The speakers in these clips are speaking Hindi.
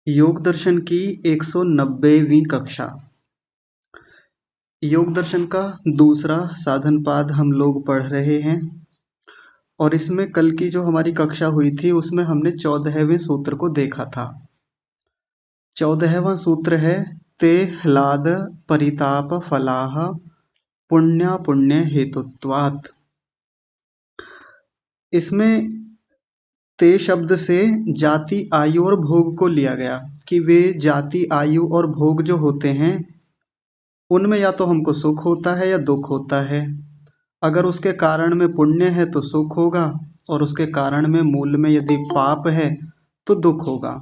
योग दर्शन की 190वीं कक्षा। योग दर्शन का दूसरा साधनपाद हम लोग पढ़ रहे हैं और इसमें कल की जो हमारी कक्षा हुई थी उसमें हमने 14वें सूत्र को देखा था। 14वां सूत्र है ते ह्लाद परिताप फलाह पुण्य पुण्य हेतुत्वात्। इसमें ते शब्द से जाति आयु और भोग को लिया गया कि वे जाति आयु और भोग जो होते हैं उनमें या तो हमको सुख होता है या दुख होता है। अगर उसके कारण में पुण्य है तो सुख होगा और उसके कारण में मूल में यदि पाप है तो दुख होगा।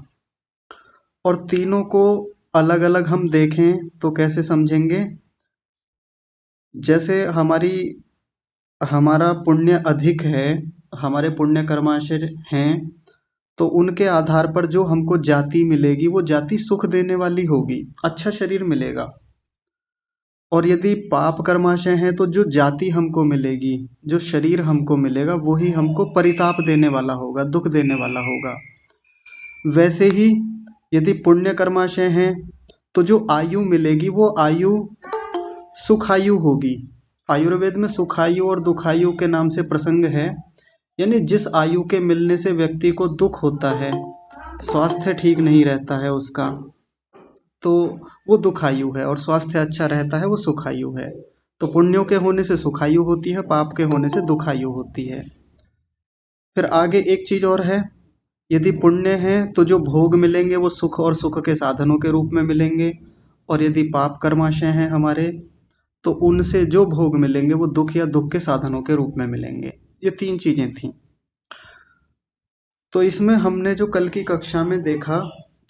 और तीनों को अलग अलग हम देखें तो कैसे समझेंगे? जैसे हमारा पुण्य अधिक है, हमारे पुण्य कर्माशय हैं, तो उनके आधार पर जो हमको जाति मिलेगी वो जाति सुख देने वाली होगी, अच्छा शरीर मिलेगा। और यदि पाप कर्माशय हैं तो जो जाति हमको मिलेगी, जो शरीर हमको मिलेगा वही हमको परिताप देने वाला होगा, दुख देने वाला होगा। वैसे ही यदि पुण्य कर्माशय हैं तो जो आयु मिलेगी वो आयु सुखायु होगी। आयुर्वेद में सुखायु और दुखायु के नाम से प्रसंग है, यानी जिस आयु के मिलने से व्यक्ति को दुख होता है, स्वास्थ्य ठीक नहीं रहता है उसका, तो वो दुखायु है, और स्वास्थ्य अच्छा रहता है वो सुखायु है। तो पुण्यों के होने से सुखायु होती है, पाप के होने से दुखायु होती है। फिर आगे एक चीज और है, यदि पुण्य है तो जो भोग मिलेंगे वो सुख और सुख के साधनों के रूप में मिलेंगे, और यदि पाप कर्माशय हैं हमारे तो उनसे जो भोग मिलेंगे वो दुख या दुख के साधनों के रूप में मिलेंगे। ये तीन चीजें थी। तो इसमें हमने जो कल की कक्षा में देखा,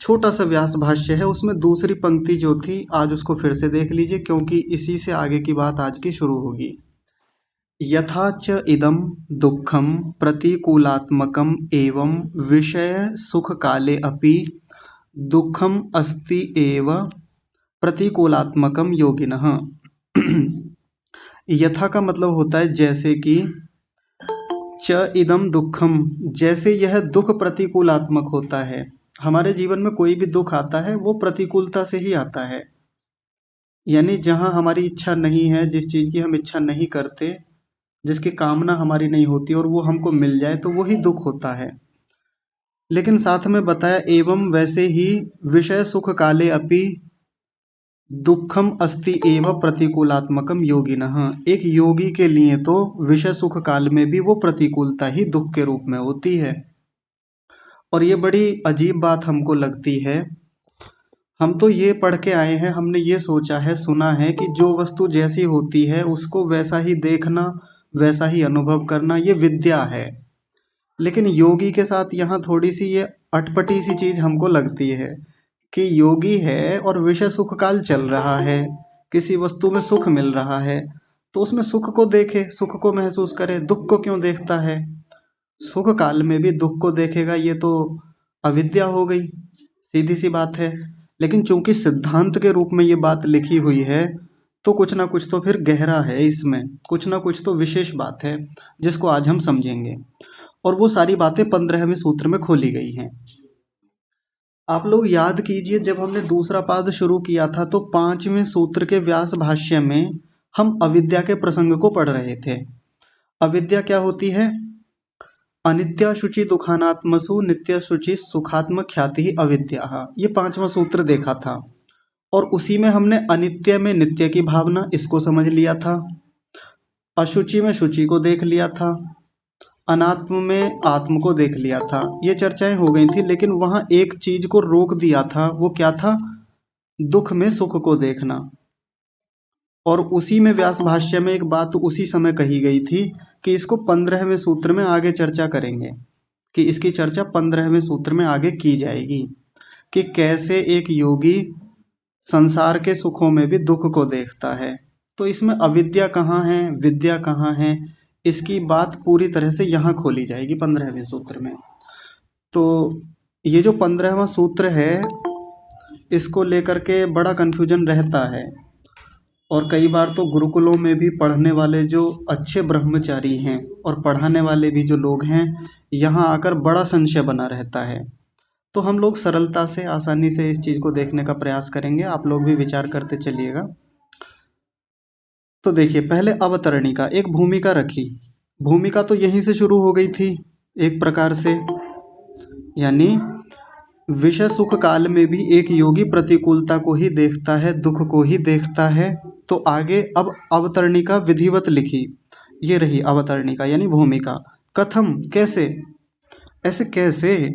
छोटा सा व्यास भाष्य है, उसमें दूसरी पंक्ति जो थी आज उसको फिर से देख लीजिए, क्योंकि इसी से आगे की बात आज की शुरू होगी। यथा च इदं दुःखं प्रतिकूलात्मकम् एवं विषय सुख काले अपि दुःखम् अस्ति एव प्रतिकूलात्मकम् योगिनः। यथा का मतलब होता है जैसे कि, च इदम दुखम, जैसे यह दुख प्रतिकूलात्मक होता है। हमारे जीवन में कोई भी दुख आता है वो प्रतिकूलता से ही आता है, यानी जहाँ हमारी इच्छा नहीं है, जिस चीज की हम इच्छा नहीं करते, जिसकी कामना हमारी नहीं होती और वो हमको मिल जाए तो वही दुख होता है। लेकिन साथ में बताया एवं वैसे ही विषय सुख काले अपि दुखम अस्ति एव प्रतिकूलात्मकम योगिनः। एक योगी के लिए तो विषय सुख काल में भी वो प्रतिकूलता ही दुख के रूप में होती है। और ये बड़ी अजीब बात हमको लगती है। हम तो ये पढ़ के आए हैं, हमने ये सोचा है, सुना है कि जो वस्तु जैसी होती है उसको वैसा ही देखना, वैसा ही अनुभव करना, ये विद्या है। लेकिन योगी के साथ यहाँ थोड़ी सी ये अटपटी सी चीज हमको लगती है कि योगी है और विषय सुख काल चल रहा है, किसी वस्तु में सुख मिल रहा है तो उसमें सुख को देखे, सुख को महसूस करे, दुख को क्यों देखता है? सुख काल में भी दुख को देखेगा, ये तो अविद्या हो गई, सीधी सी बात है। लेकिन चूंकि सिद्धांत के रूप में ये बात लिखी हुई है तो कुछ ना कुछ तो फिर गहरा है इसमें, कुछ ना कुछ तो विशेष बात है जिसको आज हम समझेंगे। और वो सारी बातें 15वें सूत्र में खोली गई हैं। आप लोग याद कीजिए, जब हमने दूसरा पाद शुरू किया था तो 5वें सूत्र के व्यास भाष्य में हम अविद्या के प्रसंग को पढ़ रहे थे। अविद्या क्या होती है? अनित्या शुचि दुखानात्मसु नित्य शुचि सुखात्म ख्याति अविद्या, ये 5वां सूत्र देखा था। और उसी में हमने अनित्य में नित्य की भावना, इसको समझ लिया था। अशुचि में शुचि को देख लिया था, अनात्म में आत्म को देख लिया था। ये चर्चाएं हो गई थी, लेकिन वहां एक चीज को रोक दिया था, वो क्या था? दुख में सुख को देखना। और उसी में व्यास भाष्य में एक बात उसी समय कही गई थी कि इसको 15वें सूत्र में आगे चर्चा करेंगे, कि इसकी चर्चा 15वें सूत्र में आगे की जाएगी कि कैसे एक योगी संसार के सुखों में भी दुख को देखता है। तो इसमें अविद्या कहाँ है, विद्या कहाँ है, इसकी बात पूरी तरह से यहाँ खोली जाएगी 15वें सूत्र में। तो ये जो 15वां सूत्र है इसको लेकर के बड़ा कन्फ्यूजन रहता है, और कई बार तो गुरुकुलों में भी पढ़ने वाले जो अच्छे ब्रह्मचारी हैं और पढ़ाने वाले भी जो लोग हैं, यहाँ आकर बड़ा संशय बना रहता है। तो हम लोग सरलता से आसानी से इस चीज को देखने का प्रयास करेंगे, आप लोग भी विचार करते चलिएगा। तो देखिए, पहले अवतरणिका, एक भूमिका रखी। भूमिका तो यहीं से शुरू हो गई थी एक प्रकार से, यानी विषय सुख काल में भी एक योगी प्रतिकूलता को ही देखता है, दुख को ही देखता है। तो आगे अब अवतरणिका विधिवत लिखी, ये रही अवतरणिका यानी भूमिका। कथम, कैसे, ऐसे कैसे।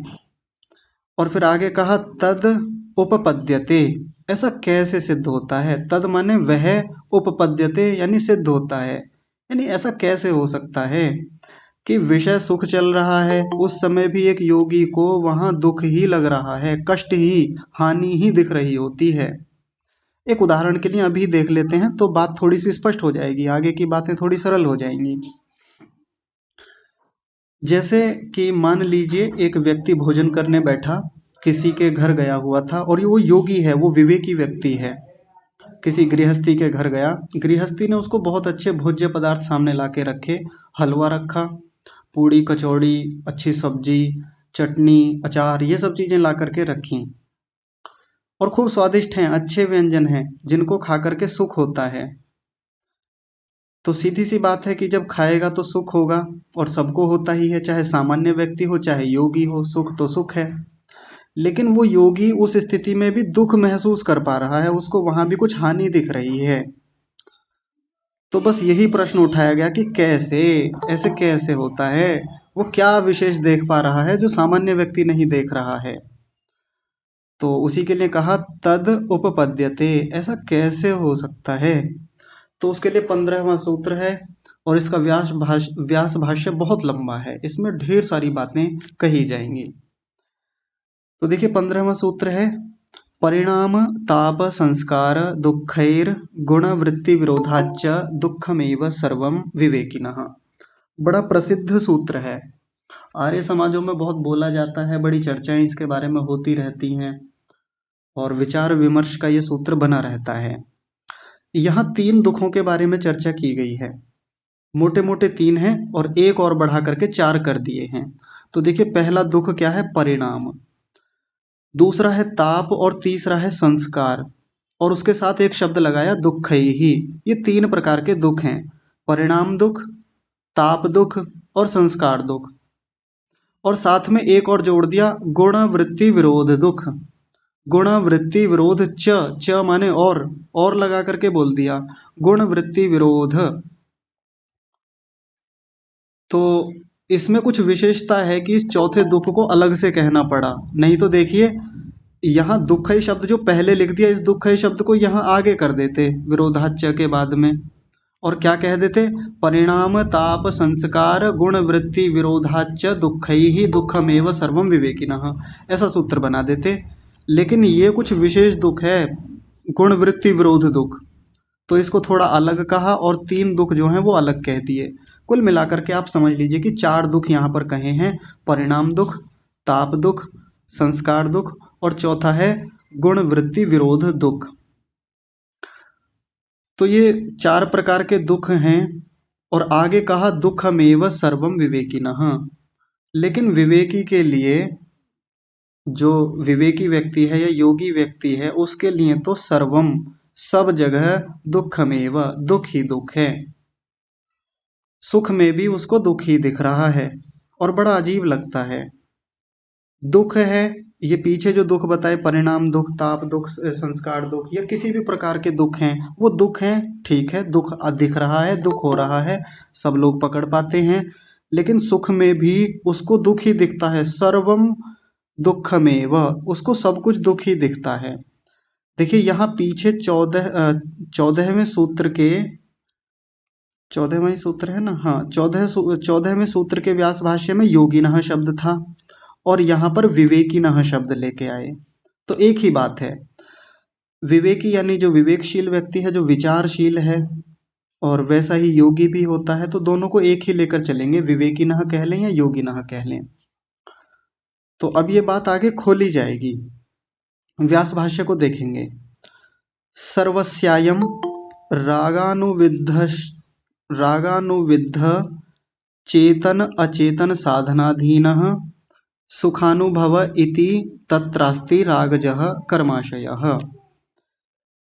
और फिर आगे कहा तद उपपद्यते, ऐसा कैसे सिद्ध होता है। तद माने वह, उपपद्यते यानी सिद्ध होता है, यानी ऐसा कैसे हो सकता है कि विषय सुख चल रहा है, उस समय भी एक योगी को वहां दुख ही लग रहा है, कष्ट ही, हानि ही दिख रही होती है। एक उदाहरण के लिए अभी देख लेते हैं तो बात थोड़ी सी स्पष्ट हो जाएगी, आगे की बातें थोड़ी सरल हो जाएंगी। जैसे कि मान लीजिए एक व्यक्ति भोजन करने बैठा, किसी के घर गया हुआ था, और वो योगी है, वो विवेकी व्यक्ति है। किसी गृहस्थी के घर गया, गृहस्थी ने उसको बहुत अच्छे भोज्य पदार्थ सामने ला के रखे। हलवा रखा, पूड़ी कचौड़ी, अच्छी सब्जी, चटनी, अचार, ये सब चीजें ला करके रखी, और खूब स्वादिष्ट हैं, अच्छे व्यंजन हैं जिनको खा करके सुख होता है। तो सीधी सी बात है कि जब खाएगा तो सुख होगा, और सबको होता ही है, चाहे सामान्य व्यक्ति हो चाहे योगी हो, सुख तो सुख है। लेकिन वो योगी उस स्थिति में भी दुख महसूस कर पा रहा है, उसको वहां भी कुछ हानि दिख रही है। तो बस यही प्रश्न उठाया गया कि कैसे, ऐसे कैसे होता है, वो क्या विशेष देख पा रहा है जो सामान्य व्यक्ति नहीं देख रहा है। तो उसी के लिए कहा तद उपपद्यते, ऐसा कैसे हो सकता है। तो उसके लिए 15वां सूत्र है, और इसका व्यास भाष्य बहुत लंबा है, इसमें ढेर सारी बातें कही जाएंगी। तो देखिए 15वां सूत्र है, परिणाम ताप संस्कार दुखैर गुण वृत्ति विरोधाच दुखमेव सर्वम विवेकिनः। बड़ा प्रसिद्ध सूत्र है, आर्य समाजों में बहुत बोला जाता है, बड़ी चर्चाएं इसके बारे में होती रहती हैं, और विचार विमर्श का ये सूत्र बना रहता है। यहाँ 3 दुखों के बारे में चर्चा की गई है, मोटे मोटे 3 हैं, और एक और बढ़ा करके 4 कर दिए हैं। तो देखिए, पहला दुख क्या है, परिणाम, दूसरा है ताप, और तीसरा है संस्कार, और उसके साथ एक शब्द लगाया दुखैहि। ये 3 प्रकार के दुख हैं, परिणाम दुख, ताप दुख और संस्कार दुख। और साथ में एक और जोड़ दिया, गुण वृत्ति विरोध दुख। गुण वृत्ति विरोध च माने और लगा करके बोल दिया, गुण वृत्ति विरोध। तो इसमें कुछ विशेषता है कि इस चौथे दुख को अलग से कहना पड़ा, नहीं तो देखिए यहाँ दुखई शब्द जो पहले लिख दिया, इस दुखई शब्द को यहाँ आगे कर देते विरोधाच्य के बाद में, और क्या कह देते, परिणाम ताप संस्कार गुण वृत्ति विरोधाच्य दुखई दुखमेव सर्वम विवेकिनः, ऐसा सूत्र बना देते। लेकिन ये कुछ विशेष दुख है, गुण वृत्ति विरोध दुख, तो इसको थोड़ा अलग कहा, और 3 दुख जो हैं वो अलग कह दिए। कुल मिलाकर के आप समझ लीजिए कि 4 दुख यहाँ पर कहे हैं, परिणाम दुख, ताप दुख, संस्कार दुख, और चौथा है गुण वृत्ति विरोध दुख। तो ये 4 प्रकार के दुख हैं, और आगे कहा दुखमेव सर्वम विवेकिनः। लेकिन विवेकी के लिए, जो विवेकी व्यक्ति है या योगी व्यक्ति है, उसके लिए तो सर्वम, सब जगह, दुखमेव, दुख ही दुख है। सुख में भी उसको दुख ही दिख रहा है, और बड़ा अजीब लगता है। दुख है, ये पीछे जो दुख बताए, परिणाम दुख, ताप दुख, संस्कार दुख, या किसी भी प्रकार के दुख हैं, वो दुख हैं, ठीक है, दुख दिख रहा है, दुख हो रहा है, सब लोग पकड़ पाते हैं। लेकिन सुख में भी उसको दुख ही दिखता है, सर्वम दुखमेव, उसको सब कुछ दुख ही दिखता है। देखिए यहाँ पीछे 14वें सूत्र के, 14वां ही सूत्र है ना, हाँ, 14वें सूत्र के व्यास भाष्य में योगिनः शब्द था, और यहाँ पर विवेकिनः शब्द लेके आए। तो एक ही बात है, विवेकी यानी जो विवेकशील व्यक्ति है, जो विचारशील है, और वैसा ही योगी भी होता है, तो दोनों को एक ही लेकर चलेंगे, विवेकिनः कह लें या योगिनः कह लें। तो अब ये बात आगे खोली जाएगी, व्यास भाष्य को देखेंगे। सर्वस्यायम रागानुविद्ध चेतन अचेतन साधनाधीनः सुखानुभव इति तत्रास्ति रागजः कर्माशयः।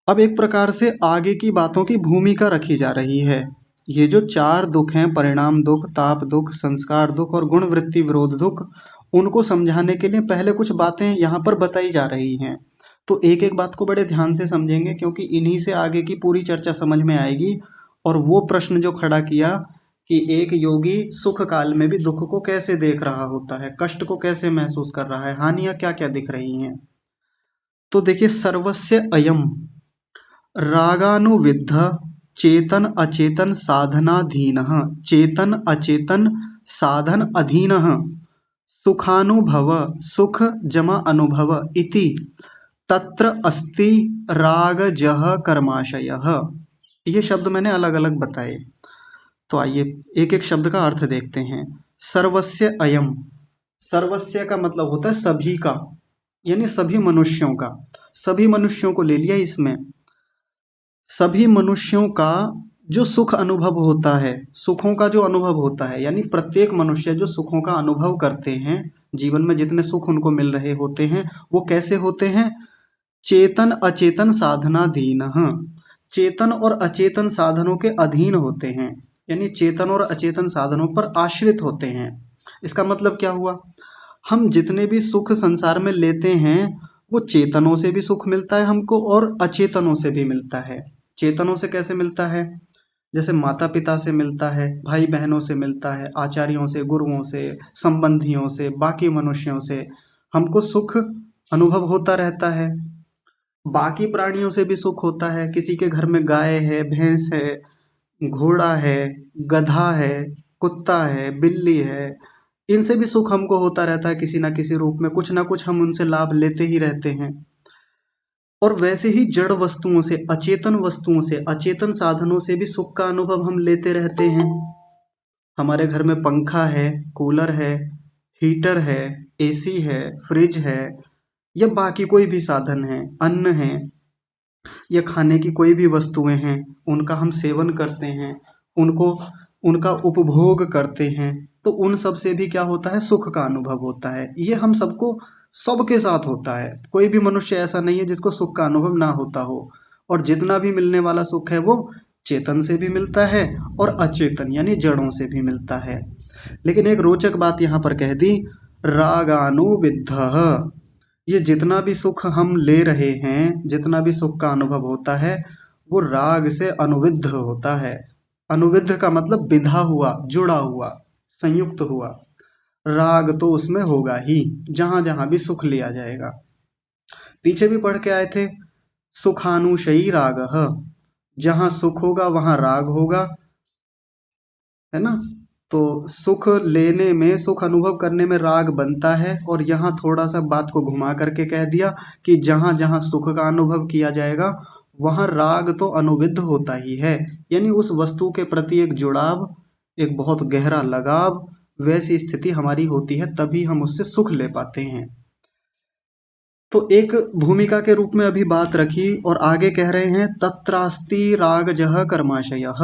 अब एक प्रकार से आगे की बातों की भूमिका रखी जा रही है। ये जो चार दुख हैं, परिणाम दुख, ताप दुख, संस्कार दुख और गुण वृत्ति विरोध दुख, उनको समझाने के लिए पहले कुछ बातें यहाँ पर बताई जा रही हैं। तो एक एक बात को बड़े ध्यान से समझेंगे, क्योंकि इन्हीं से आगे की पूरी चर्चा समझ में आएगी। और वो प्रश्न जो खड़ा किया कि एक योगी सुख काल में भी दुख को कैसे देख रहा होता है, कष्ट को कैसे महसूस कर रहा है, हानियां क्या क्या दिख रही हैं। तो देखिए, सर्वस्य अयम रागानुविद्ध चेतन अचेतन साधनाधीनः, चेतन अचेतन साधन अधीनः सुखानुभव, सुख जमा अनुभव इति तत्र अस्ति रागजः कर्माशयः। ये शब्द मैंने अलग अलग बताए, तो आइए एक एक शब्द का अर्थ देखते हैं। सर्वस्य अयम, सर्वस्य का मतलब होता है सभी का, यानी सभी मनुष्यों का। सभी मनुष्यों को ले लिया इसमें। सभी मनुष्यों का जो सुख अनुभव होता है, सुखों का जो अनुभव होता है, यानी प्रत्येक मनुष्य जो सुखों का अनुभव करते हैं, जीवन में जितने सुख उनको मिल रहे होते हैं, वो कैसे होते हैं? चेतन अचेतन साधनाधीन, चेतन और अचेतन साधनों के अधीन होते हैं, यानी चेतन और अचेतन साधनों पर आश्रित होते हैं। इसका मतलब क्या हुआ? हम जितने भी सुख संसार में लेते हैं, वो चेतनों से भी सुख मिलता है हमको और अचेतनों से भी मिलता है। चेतनों से कैसे मिलता है? जैसे माता पिता से मिलता है, भाई बहनों से मिलता है, आचार्यों से, गुरुओं से, संबंधियों से, बाकी मनुष्यों से हमको सुख अनुभव होता रहता है। बाकी प्राणियों से भी सुख होता है। किसी के घर में गाय है, भैंस है, घोड़ा है, गधा है, कुत्ता है, बिल्ली है, इनसे भी सुख हमको होता रहता है किसी ना किसी रूप में। कुछ ना कुछ हम उनसे लाभ लेते ही रहते हैं। और वैसे ही जड़ वस्तुओं से, अचेतन वस्तुओं से, अचेतन साधनों से भी सुख का अनुभव हम लेते रहते हैं। हमारे घर में पंखा है, कूलर है, हीटर है, एसी है, फ्रिज है, या बाकी कोई भी साधन है, अन्न है, या खाने की कोई भी वस्तुएं हैं, उनका हम सेवन करते हैं, उनको उनका उपभोग करते हैं, तो उन सब से भी क्या होता है? सुख का अनुभव होता है। ये हम सबको, सबके साथ होता है। कोई भी मनुष्य ऐसा नहीं है जिसको सुख का अनुभव ना होता हो। और जितना भी मिलने वाला सुख है वो चेतन से भी मिलता है और अचेतन यानी जड़ों से भी मिलता है। लेकिन एक रोचक बात यहाँ पर कह दी, रागानुविद्धः, ये जितना भी सुख हम ले रहे हैं, जितना भी सुख का अनुभव होता है, वो राग से अनुविद्ध होता है। अनुविद्ध का मतलब विधा हुआ, जुड़ा हुआ, संयुक्त हुआ। राग तो उसमें होगा ही, जहां जहां भी सुख लिया जाएगा। पीछे भी पढ़ के आए थे, सुखानुशयी रागः, जहां सुख होगा वहां राग होगा, है ना? तो सुख लेने में, सुख अनुभव करने में राग बनता है। और यहाँ थोड़ा सा बात को घुमा करके कह दिया कि जहां जहां सुख का अनुभव किया जाएगा वहां राग तो अनुविद्ध होता ही है, यानी उस वस्तु के प्रति एक जुड़ाव, एक बहुत गहरा लगाव, वैसी स्थिति हमारी होती है, तभी हम उससे सुख ले पाते हैं। तो एक भूमिका के रूप में अभी बात रखी और आगे कह रहे हैं, तत्रास्ति रागजः कर्माशयः।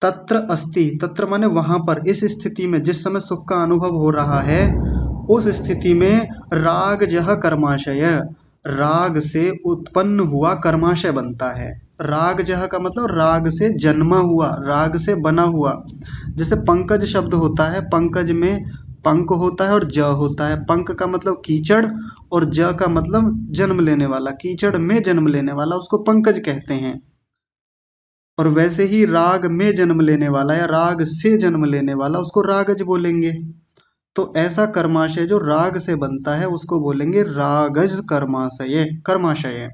तत्र अस्ति, तत्र माने वहां पर, इस स्थिति में, जिस समय सुख का अनुभव हो रहा है, उस स्थिति में राग जह कर्माशय, राग से उत्पन्न हुआ कर्माशय बनता है। राग जह का मतलब राग से जन्मा हुआ, राग से बना हुआ। जैसे पंकज शब्द होता है, पंकज में पंक होता है और ज होता है। पंक का मतलब कीचड़ और ज का मतलब जन्म लेने वाला, कीचड़ में जन्म लेने वाला, उसको पंकज कहते हैं। और वैसे ही राग में जन्म लेने वाला या राग से जन्म लेने वाला, उसको रागज बोलेंगे। तो ऐसा कर्माशय जो राग से बनता है उसको बोलेंगे रागज कर्माशय, कर्माशय।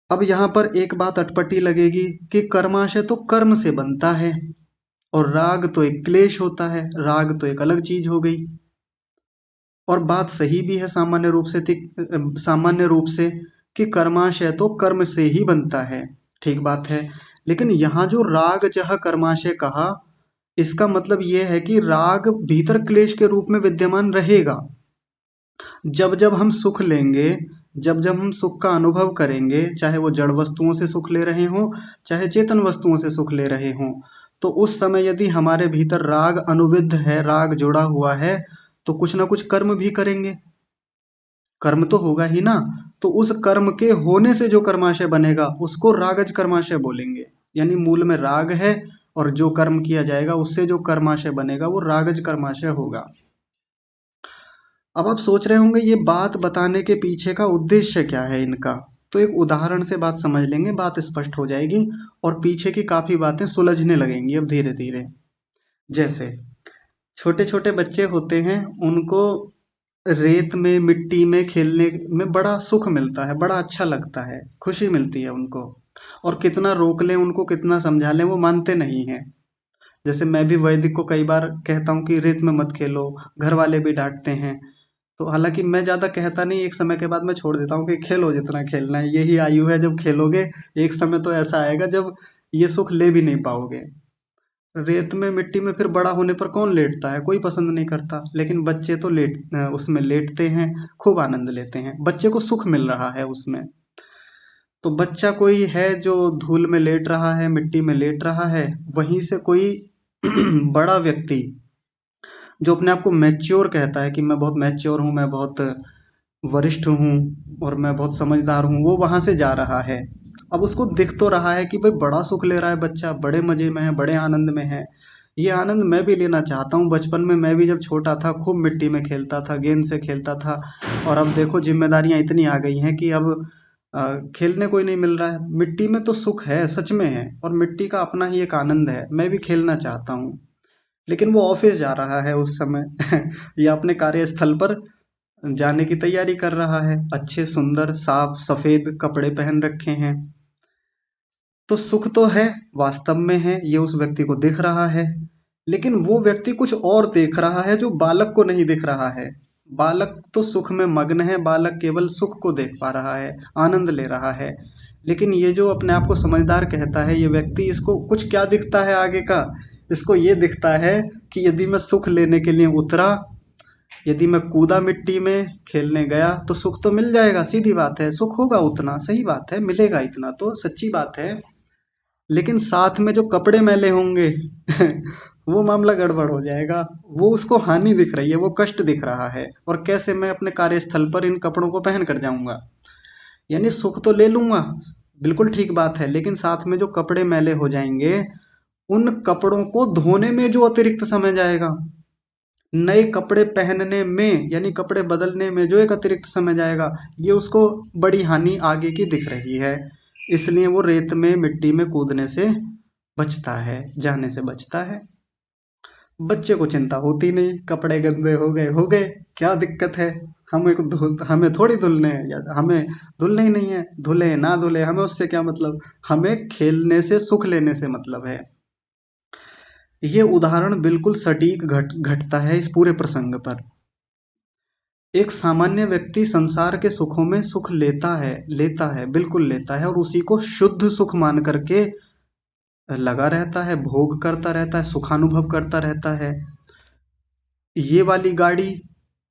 अब यहाँ पर एक बात अटपटी लगेगी कि कर्माशय तो कर्म से बनता है और राग तो एक क्लेश होता है, राग तो एक अलग चीज हो गई। और बात सही भी है सामान्य रूप से कि कर्माशय तो कर्म से ही बनता है, ठीक बात है। लेकिन यहाँ जो राग जह कर्माशय कहा, इसका मतलब यह है कि राग भीतर क्लेश के रूप में विद्यमान रहेगा। जब जब हम सुख लेंगे, जब जब हम सुख का अनुभव करेंगे, चाहे वो जड़ वस्तुओं से सुख ले रहे हों, चाहे चेतन वस्तुओं से सुख ले रहे हों, तो उस समय यदि हमारे भीतर राग अनुविद्ध है, राग जुड़ा हुआ है, तो कुछ ना कुछ कर्म भी करेंगे, कर्म तो होगा ही ना। तो उस कर्म के होने से जो कर्माशय बनेगा उसको रागज कर्माशय बोलेंगे। यानी मूल में राग है और जो कर्म किया जाएगा उससे जो कर्माशय बनेगा वो रागज कर्माशय होगा। अब आप सोच रहे होंगे ये बात बताने के पीछे का उद्देश्य क्या है इनका। तो एक उदाहरण से बात समझ लेंगे, बात स्पष्ट हो जाएगी और पीछे की काफी बातें सुलझने लगेंगी अब धीरे धीरे। जैसे छोटे छोटे बच्चे होते हैं, उनको रेत में मिट्टी में खेलने में बड़ा सुख मिलता है, बड़ा अच्छा लगता है, खुशी मिलती है उनको। और कितना रोक लें उनको, कितना समझा लें, वो मानते नहीं हैं। जैसे मैं भी वैदिक को कई बार कहता हूँ कि रेत में मत खेलो, घर वाले भी डांटते हैं। तो हालांकि मैं ज्यादा कहता नहीं, एक समय के बाद मैं छोड़ देता हूँ कि खेलो जितना खेलना है, यही आयु है जब खेलोगे। एक समय तो ऐसा आएगा जब ये सुख ले भी नहीं पाओगे। रेत में मिट्टी में फिर बड़ा होने पर कौन लेटता है, कोई पसंद नहीं करता, लेकिन बच्चे तो उसमें लेटते हैं, खूब आनंद लेते हैं, बच्चे को सुख मिल रहा है उसमें। तो बच्चा कोई है जो धूल में लेट रहा है, मिट्टी में लेट रहा है, वहीं से कोई बड़ा व्यक्ति जो अपने आप को मैच्योर कहता है कि मैं बहुत मैच्योर हूँ, मैं बहुत वरिष्ठ हूँ और मैं बहुत समझदार हूँ, वो वहां से जा रहा है। अब उसको दिख तो रहा है कि भाई बड़ा सुख ले रहा है बच्चा, बड़े मजे में है, बड़े आनंद में है। ये आनंद मैं भी लेना चाहता हूँ। बचपन में मैं भी जब छोटा था खूब मिट्टी में खेलता था, गेंद से खेलता था। और अब देखो जिम्मेदारियां इतनी आ गई हैं कि अब खेलने कोई नहीं मिल रहा है। मिट्टी में तो सुख है, सच में है, और मिट्टी का अपना ही एक आनंद है, मैं भी खेलना चाहता हूँ। लेकिन वो ऑफिस जा रहा है उस समय या अपने कार्यस्थल पर जाने की तैयारी कर रहा है, अच्छे सुंदर साफ सफेद कपड़े पहन रखे हैं। तो सुख तो है, वास्तव में है, ये उस व्यक्ति को दिख रहा है। लेकिन वो व्यक्ति कुछ और देख रहा है जो बालक को नहीं दिख रहा है। बालक तो सुख में मग्न है, बालक केवल सुख को देख पा रहा है, आनंद ले रहा है। लेकिन ये जो अपने आप को समझदार कहता है ये व्यक्ति, इसको कुछ क्या दिखता है आगे का। इसको ये दिखता है कि यदि मैं सुख लेने के लिए उतरा, यदि मैं कूदा मिट्टी में खेलने गया तो सुख तो मिल जाएगा, सीधी बात है, सुख होगा उतना, सही बात है, मिलेगा इतना तो सच्ची बात है। लेकिन साथ में जो कपड़े मैले होंगे वो मामला गड़बड़ हो जाएगा। वो उसको हानि दिख रही है, वो कष्ट दिख रहा है, और कैसे मैं अपने कार्यस्थल पर इन कपड़ों को पहन कर जाऊंगा। यानी सुख तो ले लूंगा, बिल्कुल ठीक बात है, लेकिन साथ में जो कपड़े मैले हो जाएंगे, उन कपड़ों को धोने में जो अतिरिक्त समय जाएगा, नए कपड़े पहनने में यानी कपड़े बदलने में जो एक अतिरिक्त समय जाएगा, ये उसको बड़ी हानि आगे की दिख रही है। इसलिए वो रेत में मिट्टी में कूदने से बचता है, जाने से बचता है। बच्चे को चिंता होती नहीं, कपड़े गंदे हो गए, क्या दिक्कत है, हमें थोड़ी धुलने हैं, या हमें धुलने ही नहीं है, धुले ना धुले हमें उससे क्या मतलब, हमें खेलने से सुख लेने से मतलब है। ये उदाहरण बिल्कुल सटीक घटता है इस पूरे प्रसंग पर। एक सामान्य व्यक्ति संसार के सुखों में सुख लेता है, बिल्कुल लेता है, और उसी को शुद्ध सुख मान करके लगा रहता है, भोग करता रहता है, सुखानुभव करता रहता है। ये वाली गाड़ी,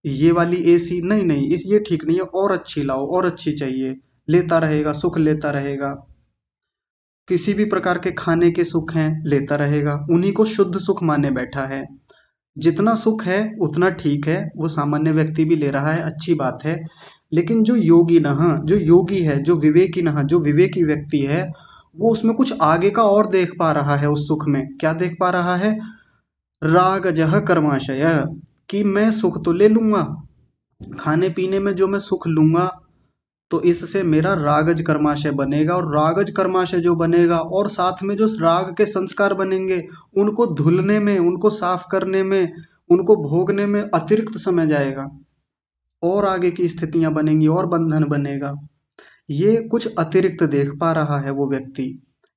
ये वाली एसी, नहीं नहीं, इस ये ठीक नहीं है, और अच्छी लाओ, और अच्छी चाहिए, लेता रहेगा, सुख लेता रहेगा। किसी भी प्रकार के खाने के सुख हैं, लेता रहेगा, उन्हीं को शुद्ध सुख माने बैठा है। जितना सुख है उतना ठीक है, वो सामान्य व्यक्ति भी ले रहा है, अच्छी बात है। लेकिन जो योगी है, जो विवेकी जो विवेकी व्यक्ति है, वो उसमें कुछ आगे का और देख पा रहा है। उस सुख में क्या देख पा रहा है, रागजः कर्माशय, कि मैं सुख तो ले लूंगा, खाने पीने में जो मैं सुख लूंगा तो इससे मेरा रागज कर्माशय बनेगा, और रागज कर्माशय जो बनेगा और साथ में जो राग के संस्कार बनेंगे, उनको धुलने में, उनको साफ करने में, उनको भोगने में अतिरिक्त समय जाएगा, और आगे की स्थितियां बनेंगी और बंधन बनेगा। ये कुछ अतिरिक्त देख पा रहा है वो व्यक्ति।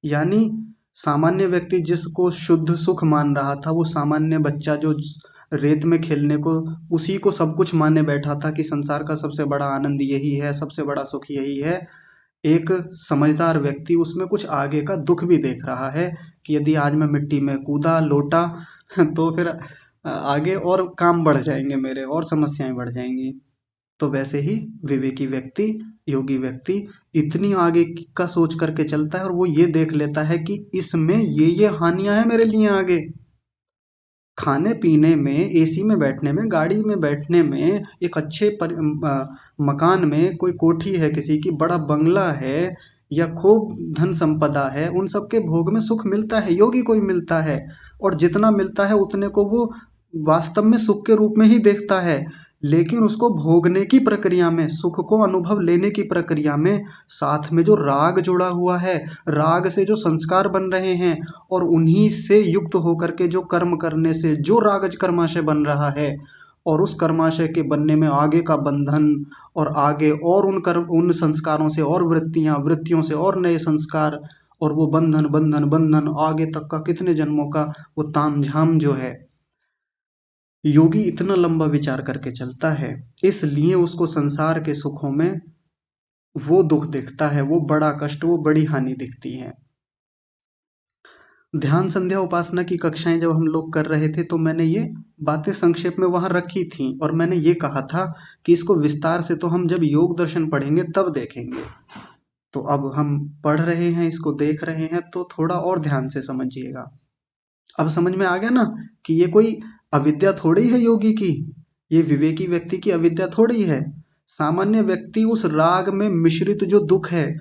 यानी सामान्य व्यक्ति जिसको शुद्ध सुख मान रहा था, वो सामान्य बच्चा जो रेत में खेलने को, उसी को सब कुछ माने बैठा था कि संसार का सबसे बड़ा आनंद यही है, सबसे बड़ा सुख यही है। एक समझदार व्यक्ति उसमें कुछ आगे का दुख भी देख रहा है कि यदि आज मैं मिट्टी में कूदा लोटा तो फिर आगे और काम बढ़ जाएंगे मेरे, और समस्याएं बढ़ जाएंगी। तो वैसे ही विवेकी व्यक्ति, योगी व्यक्ति इतनी आगे का सोच करके चलता है, और वो ये देख लेता है कि इसमें ये हानियां हैं मेरे लिए आगे। खाने पीने में, एसी में बैठने में, गाड़ी में बैठने में, एक अच्छे मकान में, कोई कोठी है किसी की, बड़ा बंगला है या खूब धन संपदा है, उन सब के भोग में सुख मिलता है, योगी को ही मिलता है। और जितना मिलता है उतने को वो वास्तव में सुख के रूप में ही देखता है। लेकिन उसको भोगने की प्रक्रिया में, सुख को अनुभव लेने की प्रक्रिया में साथ में जो राग जुड़ा हुआ है, राग से जो संस्कार बन रहे हैं और उन्हीं से युक्त होकर के जो कर्म करने से जो रागज कर्माशय बन रहा है, और उस कर्माशय के बनने में आगे का बंधन, और आगे और उन कर्म, उन संस्कारों से और वृत्तियां, वृत्तियों से और नए संस्कार, और वो बंधन बंधन बंधन आगे तक का कितने जन्मों का वो तामझाम जो है, योगी इतना लंबा विचार करके चलता है। इसलिए उसको संसार के सुखों में वो दुख दिखता है, वो बड़ा कष्ट, वो बड़ी हानि दिखती है। ध्यान संध्या उपासना की कक्षाएं जब हम लोग कर रहे थे तो मैंने ये बातें संक्षेप में वहां रखी थी, और मैंने ये कहा था कि इसको विस्तार से तो हम जब योग दर्शन पढ़ेंगे तब देखेंगे। तो अब हम पढ़ रहे हैं, इसको देख रहे हैं, तो थोड़ा और ध्यान से समझिएगा। अब समझ में आ गया ना कि ये कोई अविद्या थोड़ी है योगी की, ये विवेकी व्यक्ति की अविद्या थोड़ी है। सामान्य व्यक्ति उस राग में मिश्रित जो दुख है,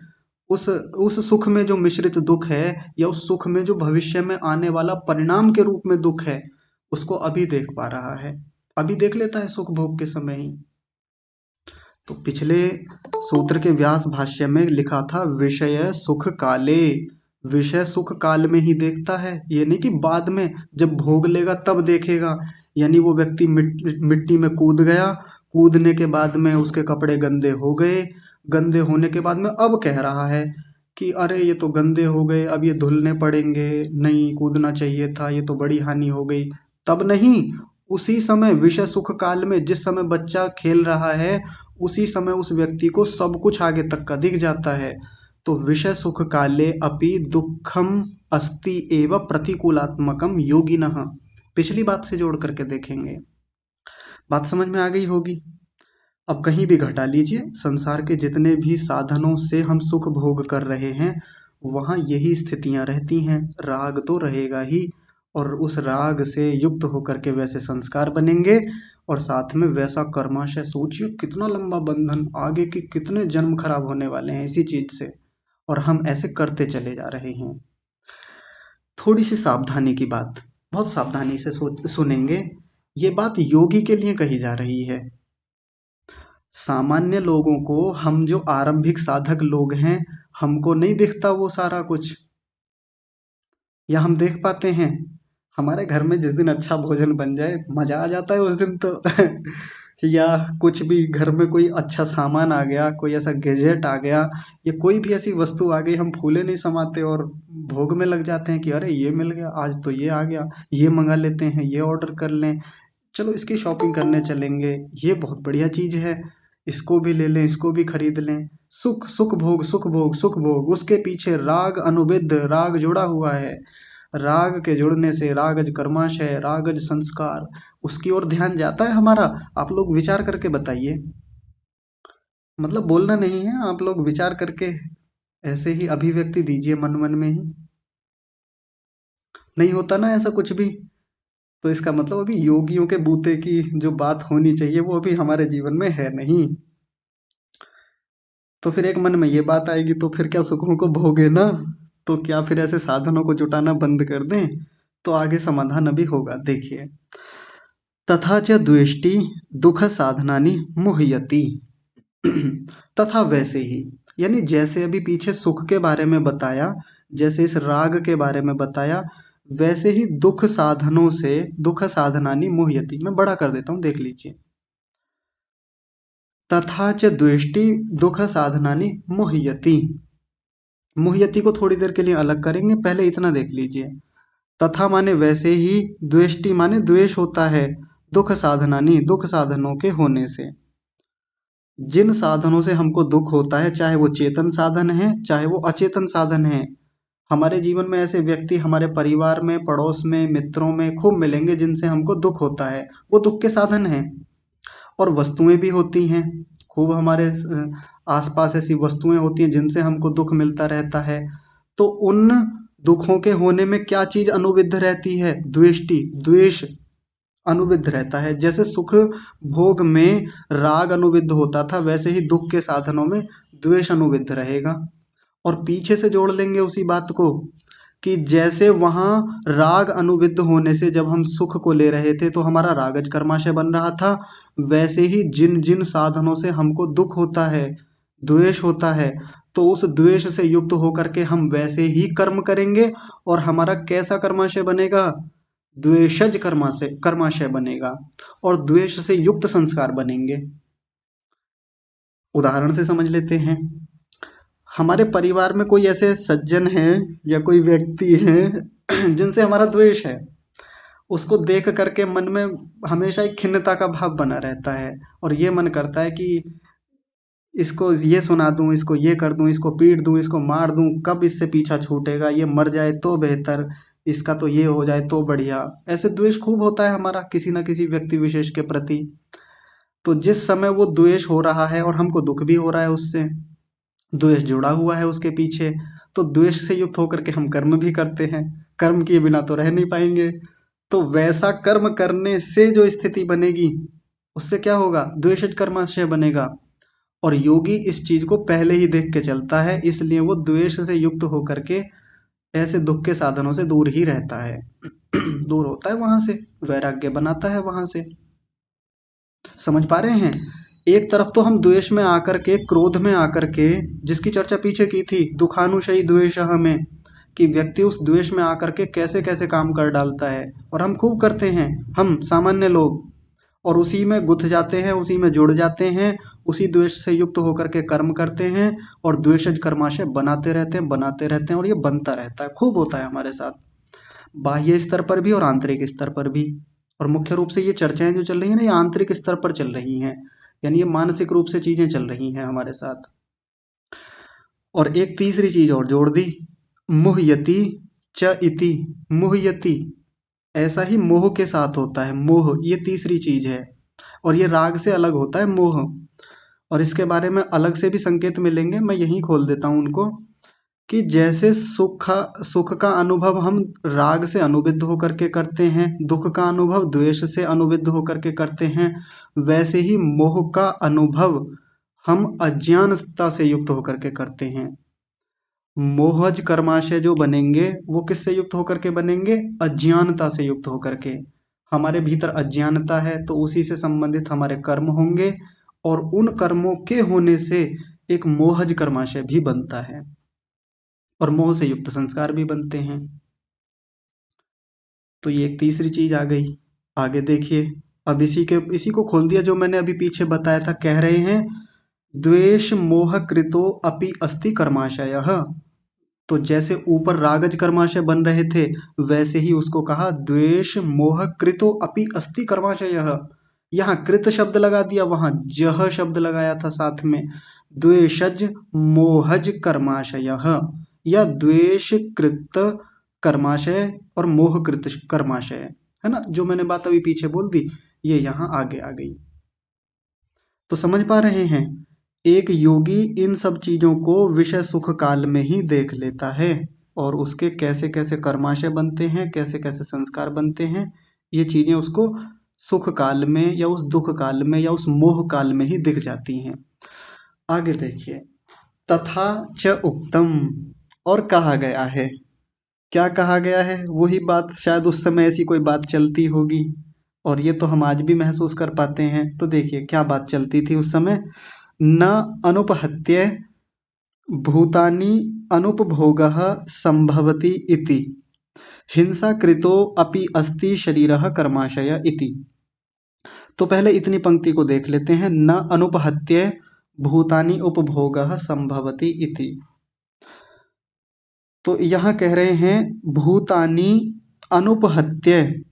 उस सुख में जो मिश्रित दुख है, या उस सुख में जो भविष्य में आने वाला परिणाम के रूप में दुख है, उसको अभी देख पा रहा है, अभी देख लेता है सुख भोग के समय ही। तो पिछले सूत्र के व्यास भाष्य में लिखा था विषय सुख काले, विषय सुख काल में ही देखता है, ये नहीं कि बाद में जब भोग लेगा तब देखेगा। यानी वो व्यक्ति मिट्टी में कूद गया, कूदने के बाद में उसके कपड़े गंदे हो गए, गंदे होने के बाद में अब कह रहा है कि अरे ये तो गंदे हो गए, अब ये धुलने पड़ेंगे, नहीं कूदना चाहिए था, ये तो बड़ी हानि हो गई। तब नहीं, उसी समय विषय सुख काल में, जिस समय बच्चा खेल रहा है, उसी समय उस व्यक्ति को सब कुछ आगे तक का दिख जाता है। तो विषय सुख काले अपि दुखम अस्ति एव प्रतिकूलात्मकम योगिनः, पिछली बात से जोड़ करके देखेंगे, बात समझ में आ गई होगी। अब कहीं भी घटा लीजिए, संसार के जितने भी साधनों से हम सुख भोग कर रहे हैं वहाँ यही स्थितियां रहती हैं, राग तो रहेगा ही, और उस राग से युक्त होकर के वैसे संस्कार बनेंगे, और साथ में वैसा कर्माशय, सोचिए कितना लंबा बंधन, आगे के कितने जन्म खराब होने वाले हैं इसी चीज से, और हम ऐसे करते चले जा रहे हैं। थोड़ी सी सावधानी की बात, बहुत सावधानी से सुनेंगे, ये बात योगी के लिए कही जा रही है। सामान्य लोगों को, हम जो आरंभिक साधक लोग हैं, हमको नहीं दिखता वो सारा कुछ, या हम देख पाते हैं। हमारे घर में जिस दिन अच्छा भोजन बन जाए मजा आ जाता है उस दिन तो या कुछ भी घर में कोई अच्छा सामान आ गया, कोई ऐसा गैजेट आ गया, या कोई भी ऐसी वस्तु आ गई, हम फूले नहीं समाते और भोग में लग जाते हैं कि अरे ये मिल गया, आज तो ये आ गया, ये मंगा लेते हैं, ये ऑर्डर कर लें, चलो इसकी शॉपिंग करने चलेंगे, ये बहुत बढ़िया चीज है, इसको भी ले लें, इसको भी खरीद लें। सुख सुख भोग सुख भोग सुख भोग, उसके पीछे राग अनुविद, राग जुड़ा हुआ है, राग के जुड़ने से रागज कर्माशय, रागज संस्कार, उसकी ओर ध्यान जाता है हमारा। आप लोग विचार करके बताइए, मतलब बोलना नहीं है, आप लोग विचार करके ऐसे ही अभिव्यक्ति दीजिए मन मन में ही। नहीं होता ना ऐसा कुछ भी, तो इसका मतलब अभी योगियों के बूते की जो बात होनी चाहिए वो अभी हमारे जीवन में है नहीं। तो फिर एक मन में ये बात आएगी, तो फिर क्या सुखों को भोगे ना, तो क्या फिर ऐसे साधनों को जुटाना बंद कर दें? तो आगे समाधान अभी होगा, देखिए। तथा च द्वेष्टि दुख साधनानि मुह्यति तथा वैसे ही, यानी जैसे अभी पीछे सुख के बारे में बताया, जैसे इस राग के बारे में बताया, वैसे ही दुख साधनों से, दुख साधनानि मुह्यति, मैं बड़ा कर देता हूँ, देख लीजिए। तथा च द्वेष्टि दुख साधनानि मुह्यति, मुह्यति को थोड़ी देर के लिए अलग करेंगे, पहले इतना देख लीजिए। तथा माने वैसे ही, द्वेष्टि माने द्वेष होता है, दुख साधनानि, दुख साधनों के होने से। जिन साधनों से हमको दुख होता है, चाहे वो चेतन साधन है चाहे वो अचेतन साधन है, हमारे जीवन में ऐसे व्यक्ति हमारे परिवार में, पड़ोस में, मित्रों में खूब मिलेंगे जिनसे हमको दुख होता है, वो दुख के साधन हैं। और वस्तुएं भी होती हैं, खूब हमारे आसपास ऐसी वस्तुएं होती हैं जिनसे हमको दुख मिलता रहता है। तो उन दुखों के होने में क्या चीज अनुविद्ध रहती है? द्वेष्टि, द्वेष, अनुविद्ध रहता है। जैसे सुख भोग में राग अनुविद्ध होता था, वैसे ही दुख के साधनों में द्वेष अनुविद्ध रहेगा। और पीछे से जोड़ लेंगे उसी बात को कि जैसे वहां राग अनुविद्ध होने से जब हम सुख को ले रहे थे तो हमारा रागज कर्माशय बन रहा था, वैसे ही जिन जिन साधनों से हमको दुख होता है, द्वेष होता है, तो उस द्वेष से युक्त होकर के हम वैसे ही कर्म करेंगे और हमारा कैसा कर्माशय बनेगा? द्वेषज कर्माशय बनेगा और द्वेष से युक्त संस्कार बनेंगे। उदाहरण से समझ लेते हैं। हमारे परिवार में कोई ऐसे सज्जन है या कोई व्यक्ति है जिनसे हमारा द्वेष है, उसको देख करके मन में हमेशा एक खिन्नता का भाव बना रहता है और ये मन करता है कि इसको ये सुना दूं, इसको ये कर दूं, इसको पीट दूं, इसको मार दूं, कब इससे पीछा छूटेगा, ये मर जाए तो बेहतर, इसका तो ये हो जाए तो बढ़िया। ऐसे द्वेष खूब होता है हमारा किसी ना किसी व्यक्ति विशेष के प्रति। तो जिस समय वो द्वेष हो रहा है और हमको दुख भी हो रहा है उससे, द्वेष जुड़ा हुआ है उसके पीछे, तो द्वेष से युक्त होकर के हम कर्म भी करते हैं। कर्म किए बिना तो रह नहीं पाएंगे। तो वैसा कर्म करने से जो स्थिति बनेगी उससे क्या होगा? द्वेषज कर्माशय बनेगा। और योगी इस चीज को पहले ही देख के चलता है, इसलिए वो द्वेष से युक्त होकर के ऐसे दुख के साधनों से दूर ही रहता है दूर होता है वहां से, वैराग्य बनाता है वहां से। समझ पा रहे हैं? एक तरफ तो हम द्वेष में आकर के, क्रोध में आकर के, जिसकी चर्चा पीछे की थी, दुखानुशयी द्वेष हमें, कि व्यक्ति उस द्वेष में आकर के कैसे कैसे काम कर डालता है और हम खूब करते हैं, हम सामान्य लोग, और उसी में गुथ जाते हैं, उसी में जुड़ जाते हैं, उसी द्वेष से युक्त होकर के कर्म करते हैं और द्वेषज कर्माशय बनाते रहते हैं और ये बनता रहता है, खूब होता है हमारे साथ, बाह्य स्तर पर भी और आंतरिक स्तर पर भी। और मुख्य रूप से ये चर्चाएं जो चल रही है ना, ये आंतरिक स्तर पर चल रही हैं, यानी ये मानसिक रूप से चीजें चल रही हैं हमारे साथ। और एक तीसरी चीज और जोड़ दी, मुह्यति च इति। मुह्यति, ऐसा ही मोह के साथ होता है, मोह, ये तीसरी चीज है और ये राग से अलग होता है मोह। और इसके बारे में अलग से भी संकेत मिलेंगे, मैं यहीं खोल देता हूं उनको, कि जैसे सुख का अनुभव हम राग से अनुविद्ध होकर के करते हैं, दुख का अनुभव द्वेष से अनुविद्ध होकर के करते हैं, वैसे ही मोह का अनुभव हम अज्ञानता से युक्त होकर के करते हैं। मोहज कर्माशय जो बनेंगे वो किससे युक्त होकर के बनेंगे? अज्ञानता से युक्त होकर के। हमारे भीतर अज्ञानता है तो उसी से संबंधित हमारे कर्म होंगे और उन कर्मों के होने से एक मोहज कर्माशय भी बनता है और मोह से युक्त संस्कार भी बनते हैं। तो ये एक तीसरी चीज आ गई। आगे देखिए, अब इसी को खोल दिया जो मैंने अभी पीछे बताया था। कह रहे हैं द्वेष मोह कृतो अपि अस्ति कर्माशयः। तो जैसे ऊपर रागज कर्माशय बन रहे थे, वैसे ही उसको कहा द्वेष मोह कृतो अपि अस्ति कर्माशयः। यहाँ कृत शब्द लगा दिया, वहां जह शब्द लगाया था साथ में। द्वेषज मोहज कर्माशयः, या द्वेष कृत कर्माशय और मोह कृत कर्माशय, है ना, जो मैंने बात अभी पीछे बोल दी, ये यहाँ आगे आ गई। तो समझ पा रहे हैं? एक योगी इन सब चीजों को विषय सुख काल में ही देख लेता है और उसके कैसे कैसे कर्माशय बनते हैं, कैसे कैसे संस्कार बनते हैं, ये चीजें उसको सुख काल में या उस दुख काल में या उस मोह काल में ही दिख जाती हैं। आगे देखिए, तथा च उक्तम, और कहा गया है। क्या कहा गया है? वही बात, शायद उस समय ऐसी कोई बात चलती होगी और ये तो हम आज भी महसूस कर पाते हैं। तो देखिए क्या बात चलती थी उस समय। न अनुपहत्य भूतानि अनुपभोगः संभवति इति हिंसा कृतो अपि अस्ति शरीरः कर्माशय इति। तो पहले इतनी पंक्ति को देख लेते हैं, न अनुपहत्य भूतानि उपभोगः संभवति इति। तो यहाँ कह रहे हैं भूतानि अनुपहत्य।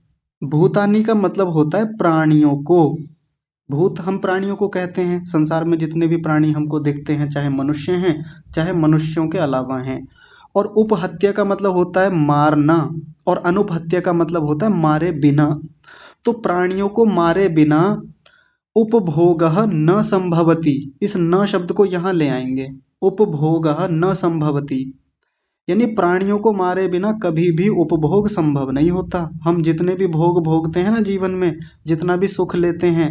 भूतानि का मतलब होता है प्राणियों को। भूत हम प्राणियों को कहते हैं, संसार में जितने भी प्राणी हमको दिखते हैं, चाहे मनुष्य हैं चाहे मनुष्यों के अलावा हैं। और उपहत्या का मतलब होता है मारना और अनुपहत्या का मतलब होता है मारे बिना। तो प्राणियों को मारे बिना उपभोगः न संभवति, इस न शब्द को यहाँ ले आएंगे, उपभोगः न संभवति, यानी प्राणियों को मारे बिना कभी भी उपभोग संभव नहीं होता। हम जितने भी भोग भोगते हैं ना जीवन में, जितना भी सुख लेते हैं,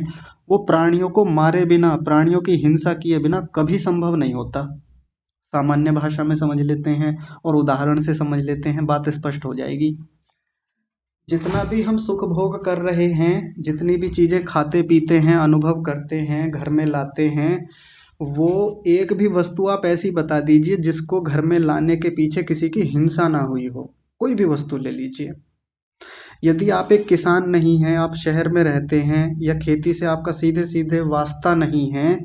वो प्राणियों को मारे बिना, प्राणियों की हिंसा किए बिना कभी संभव नहीं होता। सामान्य भाषा में समझ लेते हैं और उदाहरण से समझ लेते हैं, बात स्पष्ट हो जाएगी। जितना भी हम सुख भोग कर रहे हैं, जितनी भी चीजें खाते पीते हैं, अनुभव करते हैं, घर में लाते हैं, वो एक भी वस्तु आप ऐसी बता दीजिए जिसको घर में लाने के पीछे किसी की हिंसा ना हुई हो। कोई भी वस्तु ले लीजिए। यदि आप एक किसान नहीं हैं, आप शहर में रहते हैं, या खेती से आपका सीधे सीधे वास्ता नहीं है,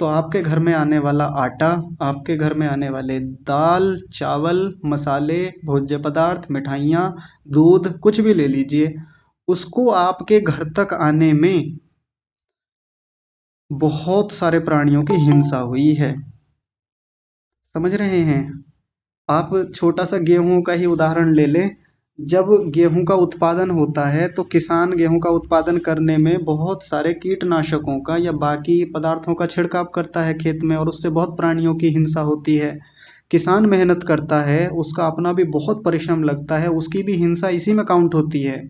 तो आपके घर में आने वाला आटा, आपके घर में आने वाले दाल, चावल, मसाले, भोज्य पदार्थ, मिठाइयाँ, दूध, कुछ भी ले लीजिए, उसको आपके घर तक आने में बहुत सारे प्राणियों की हिंसा हुई है। समझ रहे हैं? आप छोटा सा गेहूं का ही उदाहरण ले लें। जब गेहूं का उत्पादन होता है तो किसान गेहूं का उत्पादन करने में बहुत सारे कीटनाशकों का या बाकी पदार्थों का छिड़काव करता है खेत में, और उससे बहुत प्राणियों की हिंसा होती है। किसान मेहनत करता है, उसका अपना भी बहुत परिश्रम लगता है, उसकी भी हिंसा इसी में काउंट होती है।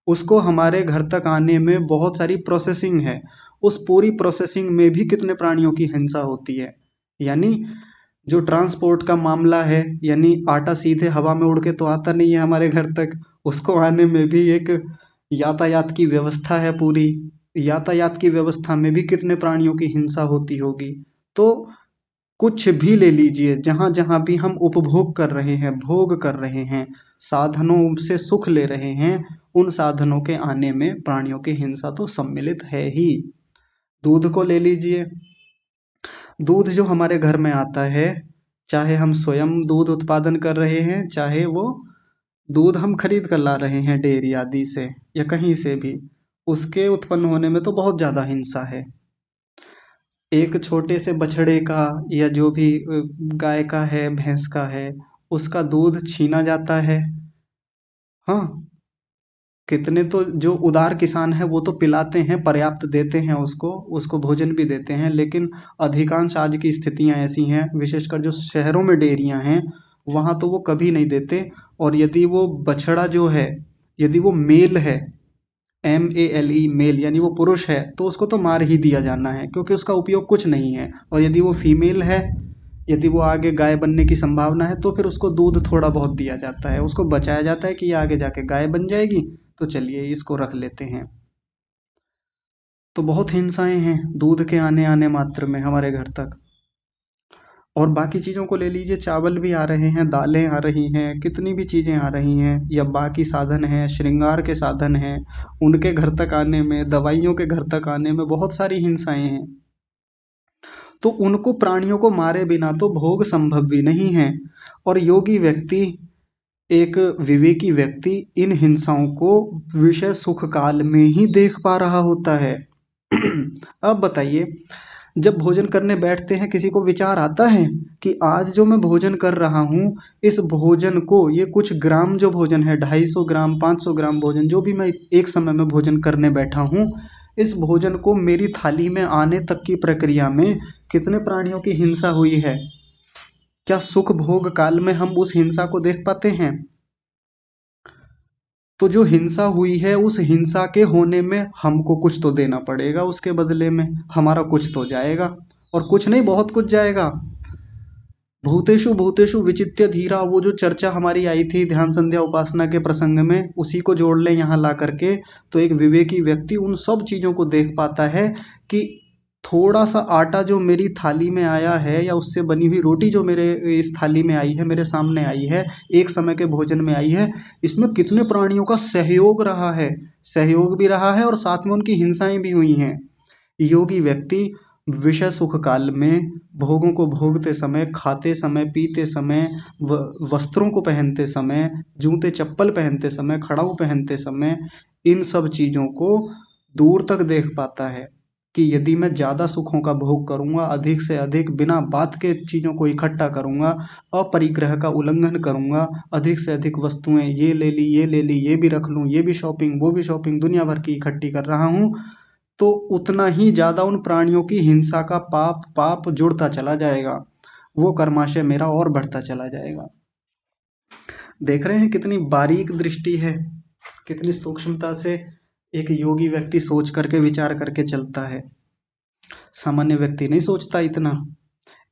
उसको हमारे घर तक आने में बहुत सारी प्रोसेसिंग है, उस पूरी प्रोसेसिंग में भी कितने प्राणियों की हिंसा होती है। यानी जो ट्रांसपोर्ट का मामला है, यानी आटा सीधे हवा में उड़ के तो आता नहीं है हमारे घर तक, उसको आने में भी एक यातायात की व्यवस्था है पूरी। यातायात की व्यवस्था में भी कितने प्राणियों की हिंसा होती होगी। तो कुछ भी ले लीजिए, जहां जहां भी हम उपभोग कर रहे हैं, भोग कर रहे हैं, साधनों से सुख ले रहे हैं, उन साधनों के आने में प्राणियों की हिंसा तो सम्मिलित है ही। दूध को ले लीजिए। दूध जो हमारे घर में आता है, चाहे हम स्वयं दूध उत्पादन कर रहे हैं, चाहे वो दूध हम खरीद कर ला रहे हैं डेयरी आदि से या कहीं से भी, उसके उत्पन्न होने में तो बहुत ज्यादा हिंसा है। एक छोटे से बछड़े का या जो भी गाय का है, भैंस का है, उसका दूध छीना जाता है। हाँ, कितने तो जो उदार किसान है वो तो पिलाते हैं, पर्याप्त देते हैं उसको, उसको भोजन भी देते हैं, लेकिन अधिकांश आज की स्थितियां ऐसी हैं, विशेषकर जो शहरों में डेयरियां हैं, वहां तो वो कभी नहीं देते। और यदि वो बछड़ा जो है, यदि वो मेल है, MELE मेल, यानी वो पुरुष है, तो उसको तो मार ही दिया जाना है, क्योंकि उसका उपयोग कुछ नहीं है। और यदि वो फीमेल है, यदि वो आगे गाय बनने की संभावना है, तो फिर उसको दूध थोड़ा बहुत दिया जाता है, उसको बचाया जाता है कि ये आगे जाके गाय बन जाएगी, तो चलिए इसको रख लेते हैं। तो बहुत हिंसाएं हैं दूध के आने आने मात्र में हमारे घर तक। और बाकी चीज़ों को ले लीजिए, चावल भी आ रहे हैं, दालें आ रही हैं, कितनी भी चीज़ें आ रही हैं, या बाकी साधन हैं, श्रृंगार के साधन हैं, उनके घर तक आने में, दवाइयों के घर तक आने में बहुत सारी हिंसाएं हैं। तो उनको, प्राणियों को मारे बिना तो भोग संभव भी नहीं है। और योगी व्यक्ति, एक विवेकी व्यक्ति इन हिंसाओं को विषय सुख काल में ही देख पा रहा होता है। अब बताइए, जब भोजन करने बैठते हैं, किसी को विचार आता है कि आज जो मैं भोजन कर रहा हूँ, इस भोजन को, ये कुछ ग्राम जो भोजन है, 250 ग्राम, 500 ग्राम भोजन जो भी मैं एक समय में भोजन करने बैठा हूँ, इस भोजन को मेरी थाली में आने तक की प्रक्रिया में कितने प्राणियों की हिंसा हुई है? क्या सुख भोग काल में हम उस हिंसा को देख पाते हैं? तो जो हिंसा हुई है, उस हिंसा के होने में हमको कुछ तो देना पड़ेगा, उसके बदले में हमारा कुछ तो जाएगा, और कुछ नहीं, बहुत कुछ जाएगा। भूतेषु भूतेषु विचित्य धीरा, वो जो चर्चा हमारी आई थी ध्यान संध्या उपासना के प्रसंग में, उसी को जोड़ लें यहाँ ला करके, तो एक विवेकी व्यक्ति उन सब चीजों को देख पाता है कि थोड़ा सा आटा जो मेरी थाली में आया है, या उससे बनी हुई रोटी जो मेरे इस थाली में आई है, मेरे सामने आई है, एक समय के भोजन में आई है, इसमें कितने प्राणियों का सहयोग रहा है, सहयोग भी रहा है और साथ में उनकी हिंसाएं भी हुई हैं। योगी व्यक्ति विषय सुख काल में भोगों को भोगते समय, खाते समय, पीते समय, वस्त्रों को पहनते समय, जूते चप्पल पहनते समय, खड़ाऊ पहनते समय, इन सब चीजों को दूर तक देख पाता है कि यदि मैं ज्यादा सुखों का भोग करूंगा, अधिक से अधिक बिना बात के चीजों को इकट्ठा करूंगा, अपरिग्रह का उल्लंघन करूंगा, अधिक से अधिक वस्तुएं ये ले ली, ये ले ली, ये भी रख लूं, ये भी शॉपिंग, वो भी शॉपिंग, दुनिया भर की इकट्ठी कर रहा हूं, तो उतना ही ज्यादा उन प्राणियों की हिंसा का पाप पाप जुड़ता चला जाएगा, वो कर्माशय मेरा और बढ़ता चला जाएगा। देख रहे हैं कितनी बारीक दृष्टि है, कितनी सूक्ष्मता से एक योगी व्यक्ति सोच करके विचार करके चलता है। सामान्य व्यक्ति नहीं सोचता इतना।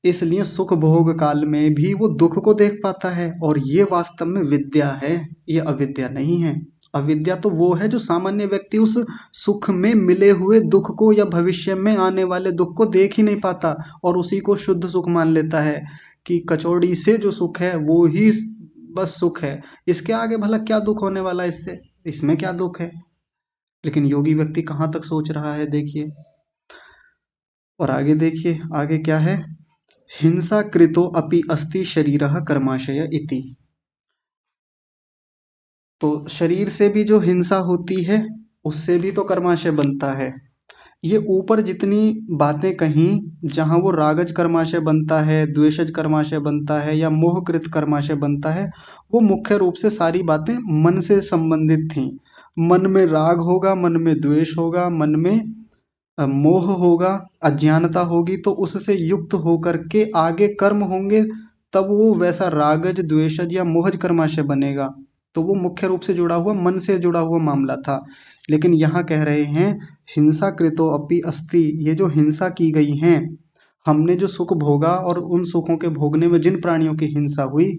इसलिए सुख भोग काल में भी वो दुख को देख पाता है, और ये वास्तव में विद्या है, ये अविद्या नहीं है। अविद्या तो वो है जो सामान्य व्यक्ति उस सुख में मिले हुए दुख को या भविष्य में आने वाले दुख को देख ही नहीं पाता, और उसी को शुद्ध सुख मान लेता है कि कचौड़ी से जो सुख है वो ही बस सुख है, इसके आगे भला क्या दुख होने वाला है, इससे इसमें क्या दुख है। लेकिन योगी व्यक्ति कहाँ तक सोच रहा है, देखिए। और आगे देखिए, आगे क्या है, हिंसा कृतो अपि अस्ति शरीरः कर्माशय इति। तो शरीर से भी जो हिंसा होती है उससे भी तो कर्माशय बनता है। ये ऊपर जितनी बातें कहीं, जहाँ वो रागज कर्माशय बनता है, द्वेषज कर्माशय बनता है या मोहकृत कर्माशय बनता है, वो मुख्य रूप से सारी बातें मन से संबंधित थीं। मन में राग होगा, मन में द्वेष होगा, मन में मोह होगा, अज्ञानता होगी, तो उससे युक्त होकर के आगे कर्म होंगे, तब वो वैसा रागज द्वेषज या मोहज कर्माशय बनेगा। तो वो मुख्य रूप से जुड़ा हुआ, मन से जुड़ा हुआ मामला था। लेकिन यहाँ कह रहे हैं हिंसा कृतो अपि अस्ति, ये जो हिंसा की गई है, हमने जो सुख भोगा और उन सुखों के भोगने में जिन प्राणियों की हिंसा हुई,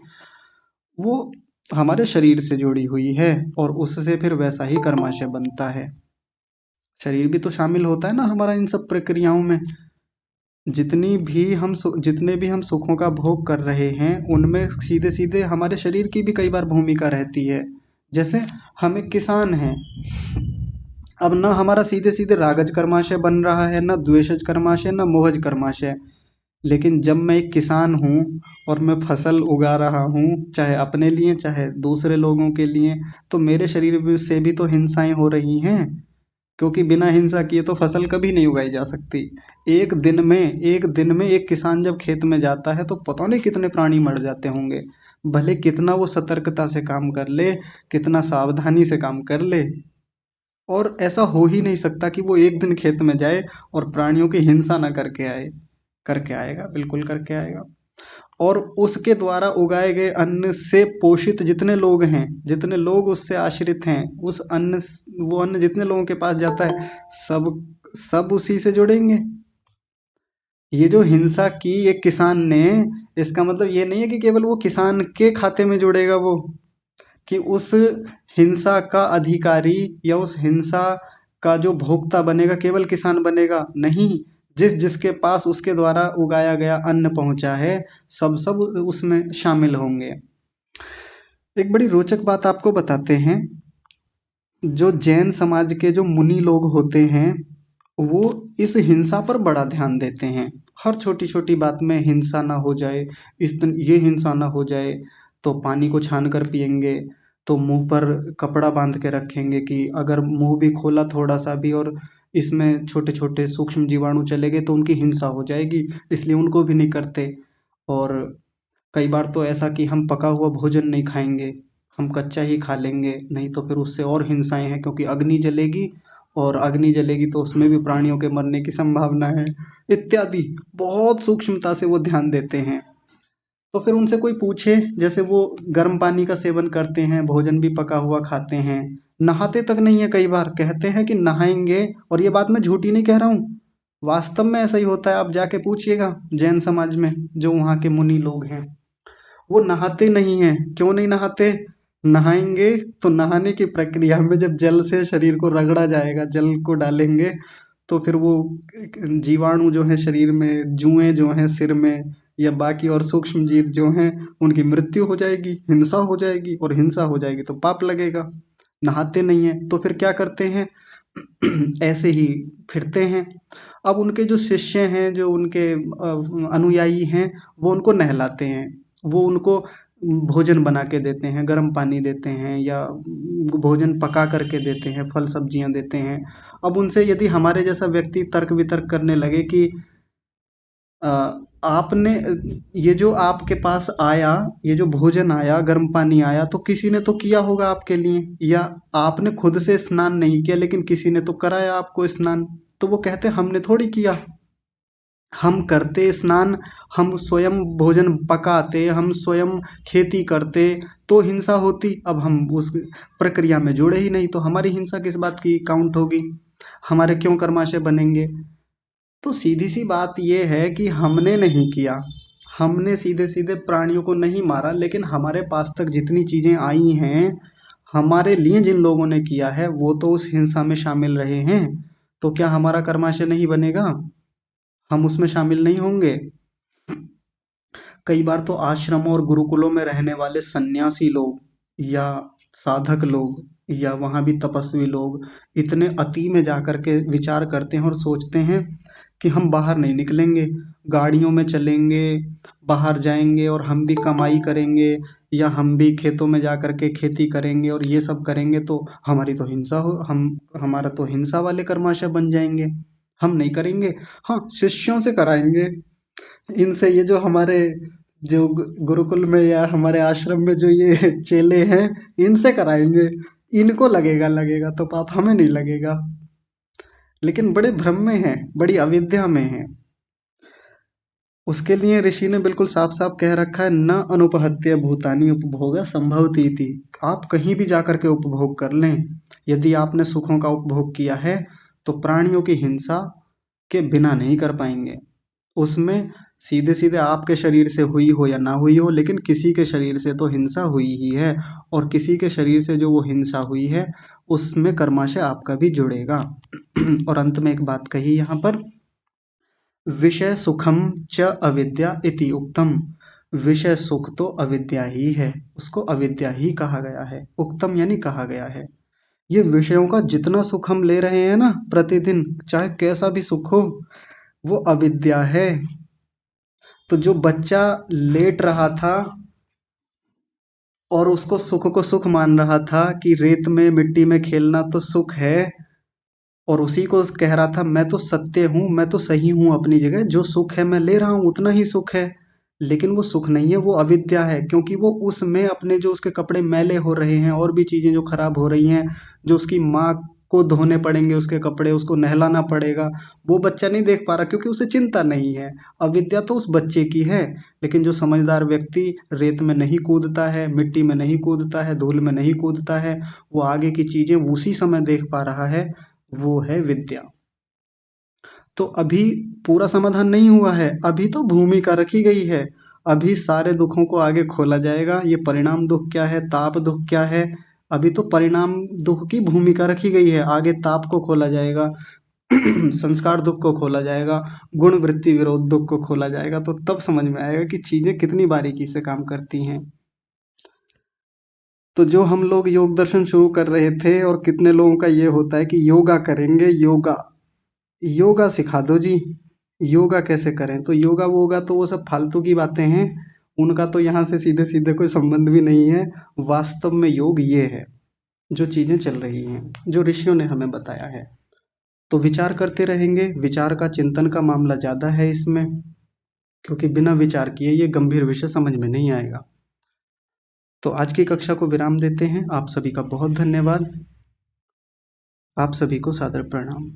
वो हमारे शरीर से जुड़ी हुई है, और उससे फिर वैसा ही कर्माशय बनता है। शरीर भी तो शामिल होता है ना हमारा इन सब प्रक्रियाओं में। जितने भी हम सुखों का भोग कर रहे हैं, उनमें सीधे सीधे हमारे शरीर की भी कई बार भूमिका रहती है। जैसे हम एक किसान हैं, अब ना हमारा सीधे सीधे रागज कर्माशय बन रहा है, ना द्वेषज कर्माशय, ना मोहज कर्माशय। लेकिन जब मैं एक किसान हूँ और मैं फसल उगा रहा हूँ, चाहे अपने लिए चाहे दूसरे लोगों के लिए, तो मेरे शरीर में से भी तो हिंसाएं हो रही हैं, क्योंकि बिना हिंसा किए तो फसल कभी नहीं उगाई जा सकती। एक दिन में एक किसान जब खेत में जाता है तो पता नहीं कितने प्राणी मर जाते होंगे, भले कितना वो सतर्कता से काम कर ले, कितना सावधानी से काम कर ले। और ऐसा हो ही नहीं सकता कि वो एक दिन खेत में जाए और प्राणियों की हिंसा ना करके आए। करके आएगा, बिल्कुल करके आएगा। और उसके द्वारा उगाए गए अन्न से पोषित जितने लोग हैं, जितने लोग उससे आश्रित हैं, उस अन्न, वो अन्न जितने लोगों के पास जाता है, सब सब उसी से जुड़ेंगे। ये जो हिंसा की एक किसान ने, इसका मतलब ये नहीं है कि केवल वो किसान के खाते में जुड़ेगा वो, कि उस हिंसा का अधिकारी या उस हिंसा का जो भोक्ता बनेगा केवल किसान बनेगा, नहीं। जिस जिसके पास उसके द्वारा उगाया गया अन्न पहुंचा है, सब सब उसमें शामिल होंगे। एक बड़ी रोचक बात आपको बताते हैं। जो जैन समाज के जो मुनि लोग होते हैं, वो इस हिंसा पर बड़ा ध्यान देते हैं। हर छोटी छोटी बात में हिंसा ना हो जाए, ये हिंसा ना हो जाए, तो पानी को छान कर पियेंगे, तो मुंह पर कपड़ा बांध के रखेंगे कि अगर मुंह भी खोला थोड़ा सा भी और इसमें छोटे छोटे सूक्ष्म जीवाणु चले गए तो उनकी हिंसा हो जाएगी, इसलिए उनको भी नहीं करते। और कई बार तो ऐसा कि हम पका हुआ भोजन नहीं खाएंगे, हम कच्चा ही खा लेंगे, नहीं तो फिर उससे और हिंसाएं हैं, क्योंकि अग्नि जलेगी, और अग्नि जलेगी तो उसमें भी प्राणियों के मरने की संभावना है, इत्यादि। बहुत सूक्ष्मता से वो ध्यान देते हैं। तो फिर उनसे कोई पूछे, जैसे वो गर्म पानी का सेवन करते हैं, भोजन भी पका हुआ खाते हैं, नहाते तक नहीं है, कई बार कहते हैं कि नहाएंगे, और ये बात मैं झूठी नहीं कह रहा हूँ, वास्तव में ऐसा ही होता है। आप जाके पूछिएगा जैन समाज में जो वहाँ के मुनि लोग हैं, वो नहाते नहीं हैं। क्यों नहीं नहाते? नहाएंगे तो नहाने की प्रक्रिया में जब जल से शरीर को रगड़ा जाएगा, जल को डालेंगे, तो फिर वो जीवाणु जो है शरीर में, जुएं जो हैं सिर में, या बाकी और सूक्ष्म जीव जो हैं, उनकी मृत्यु हो जाएगी, हिंसा हो जाएगी, और हिंसा हो जाएगी तो पाप लगेगा। नहाते नहीं है तो फिर क्या करते हैं? ऐसे ही फिरते हैं। अब उनके जो शिष्य हैं, जो उनके अनुयायी हैं, वो उनको नहलाते हैं, वो उनको भोजन बना के देते हैं, गर्म पानी देते हैं, या भोजन पका करके देते हैं, फल सब्जियां देते हैं। अब उनसे यदि हमारे जैसा व्यक्ति तर्क वितर्क करने लगे कि अ, आपने ये जो आपके पास आया, ये जो भोजन आया, गर्म पानी आया, तो किसी ने तो किया होगा आपके लिए, या आपने खुद से स्नान नहीं किया लेकिन किसी ने तो कराया आपको स्नान। तो वो कहते हैं हमने थोड़ी किया, हम करते स्नान, हम स्वयं भोजन पकाते, हम स्वयं खेती करते तो हिंसा होती। अब हम उस प्रक्रिया में जुड़े ही नहीं तो हमारी हिंसा किस बात की काउंट होगी, हमारे क्यों कर्माशय बनेंगे। तो सीधी सी बात ये है कि हमने नहीं किया, हमने सीधे सीधे प्राणियों को नहीं मारा, लेकिन हमारे पास तक जितनी चीजें आई हैं, हमारे लिए जिन लोगों ने किया है वो तो उस हिंसा में शामिल रहे हैं। तो क्या हमारा कर्माशय नहीं बनेगा, हम उसमें शामिल नहीं होंगे। कई बार तो आश्रमों और गुरुकुलों में रहने वाले सन्यासी लोग या साधक लोग या वहाँ भी तपस्वी लोग इतने अति में जाकर के विचार करते हैं और सोचते हैं कि हम बाहर नहीं निकलेंगे, गाड़ियों में चलेंगे, बाहर जाएंगे और हम भी कमाई करेंगे या हम भी खेतों में जाकर के खेती करेंगे और ये सब करेंगे तो हमारी तो हिंसा हो, हम हमारा तो हिंसा वाले कर्माशय बन जाएंगे, हम नहीं करेंगे। हाँ, शिष्यों से कराएंगे, इनसे ये जो हमारे जो गुरुकुल में या हमारे आश्रम में जो ये चेले हैं इनसे कराएंगे, इनको लगेगा लगेगा तो पाप हमें नहीं लगेगा। लेकिन बड़े भ्रम में है, बड़ी अविद्या में है। उसके लिए ऋषि ने बिल्कुल साफ साफ कह रखा है, न अनुपहत्य भूतानि उपभोग संभवती इति। आप कहीं भी जाकर के उपभोग कर लें, यदि आपने सुखों का उपभोग किया है तो प्राणियों की हिंसा के बिना नहीं कर पाएंगे। उसमें सीधे सीधे आपके शरीर से हुई हो या ना हुई हो, लेकिन किसी के शरीर से तो हिंसा हुई ही है, और किसी के शरीर से जो वो हिंसा हुई है उसमें कर्माशय आपका भी जुड़ेगा। और अंत में एक बात कही यहाँ पर, विषय सुखम च अविद्या इति उक्तम। विषय सुख तो अविद्या ही है, उसको अविद्या ही कहा गया है, उक्तम यानी कहा गया है। ये विषयों का जितना सुख हम ले रहे हैं ना प्रतिदिन, चाहे कैसा भी सुख हो, वो अविद्या है। तो जो बच्चा लेट रहा था और उसको सुख को सुख मान रहा था कि रेत में मिट्टी में खेलना तो सुख है, और उसी को कह रहा था मैं तो सत्य हूँ, मैं तो सही हूँ अपनी जगह, जो सुख है मैं ले रहा हूँ उतना ही सुख है। लेकिन वो सुख नहीं है, वो अविद्या है, क्योंकि वो उसमें अपने जो उसके कपड़े मैले हो रहे हैं और भी चीजें जो खराब हो रही हैं, जो उसकी माँ को धोने पड़ेंगे उसके कपड़े, उसको नहलाना पड़ेगा, वो बच्चा नहीं देख पा रहा क्योंकि उसे चिंता नहीं है। अविद्या तो उस बच्चे की है। लेकिन जो समझदार व्यक्ति रेत में नहीं कूदता है, मिट्टी में नहीं कूदता है, धूल में नहीं कूदता है, वो आगे की चीजें उसी समय देख पा रहा है, वो है विद्या। तो अभी पूरा समाधान नहीं हुआ है, अभी तो भूमिका रखी गई है। अभी सारे दुखों को आगे खोला जाएगा, ये परिणाम दुख क्या है, ताप दुख क्या है। अभी तो परिणाम दुख की भूमिका रखी गई है, आगे ताप को खोला जाएगा। संस्कार दुख को खोला जाएगा, गुण वृत्ति विरोध दुख को खोला जाएगा, तो तब समझ में आएगा कि चीजें कितनी बारीकी से काम करती हैं। तो जो हम लोग योग दर्शन शुरू कर रहे थे, और कितने लोगों का ये होता है कि योगा करेंगे, योगा योगा सिखा दो जी, योगा कैसे करें, तो योगा वोगा तो वो सब फालतू की बातें हैं, उनका तो यहाँ से सीधे सीधे कोई संबंध भी नहीं है। वास्तव में योग ये है, जो चीजें चल रही हैं, जो ऋषियों ने हमें बताया है। तो विचार करते रहेंगे, विचार का चिंतन का मामला ज्यादा है इसमें, क्योंकि बिना विचार किए ये गंभीर विषय समझ में नहीं आएगा। तो आज की कक्षा को विराम देते हैं। आप सभी का बहुत धन्यवाद। आप सभी को सादर प्रणाम।